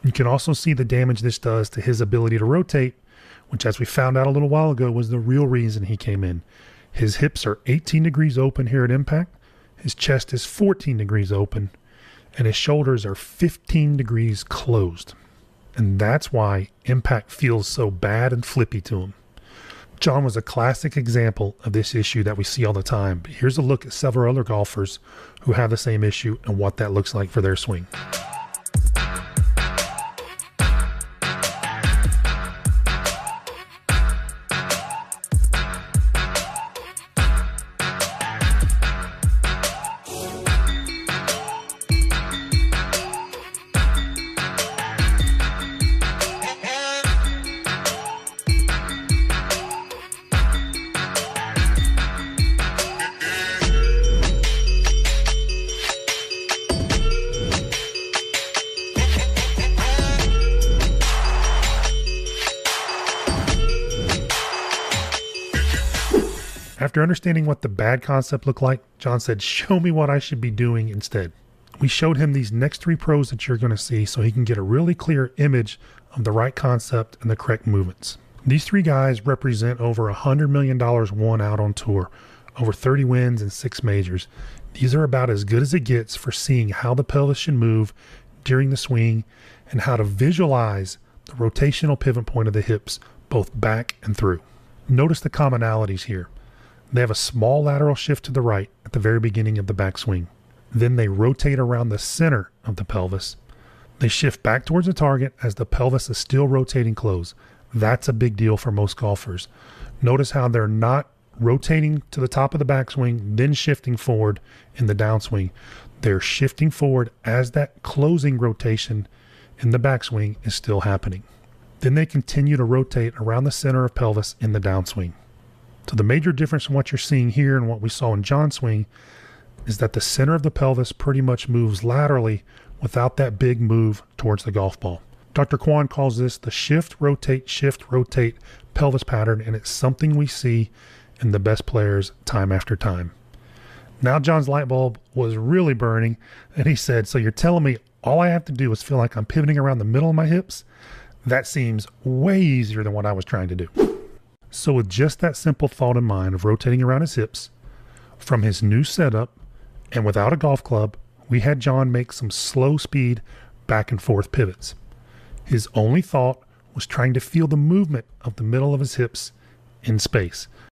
You can also see the damage this does to his ability to rotate, which, as we found out a little while ago, was the real reason he came in. His hips are 18 degrees open here at impact, his chest is 14 degrees open, and his shoulders are 15 degrees closed. And that's why impact feels so bad and flippy to him. John was a classic example of this issue that we see all the time, but here's a look at several other golfers who have the same issue and what that looks like for their swing. After understanding what the bad concept looked like, John said, show me what I should be doing instead. We showed him these next 3 pros that you're going to see so he can get a really clear image of the right concept and the correct movements. These 3 guys represent over $100 million won out on tour, over 30 wins and 6 majors. These are about as good as it gets for seeing how the pelvis should move during the swing and how to visualize the rotational pivot point of the hips, both back and through. Notice the commonalities here. They have a small lateral shift to the right at the very beginning of the backswing. Then they rotate around the center of the pelvis. They shift back towards the target as the pelvis is still rotating close. That's a big deal for most golfers. Notice how they're not rotating to the top of the backswing, then shifting forward in the downswing. They're shifting forward as that closing rotation in the backswing is still happening. Then they continue to rotate around the center of pelvis in the downswing. So the major difference in what you're seeing here and what we saw in John's swing is that the center of the pelvis pretty much moves laterally without that big move towards the golf ball. Dr. Kwan calls this the shift, rotate, pelvis pattern, and it's something we see in the best players time after time. Now John's light bulb was really burning, and he said, so you're telling me all I have to do is feel like I'm pivoting around the middle of my hips? That seems way easier than what I was trying to do. So with just that simple thought in mind of rotating around his hips, from his new setup, and without a golf club, we had John make some slow speed back and forth pivots. His only thought was trying to feel the movement of the middle of his hips in space.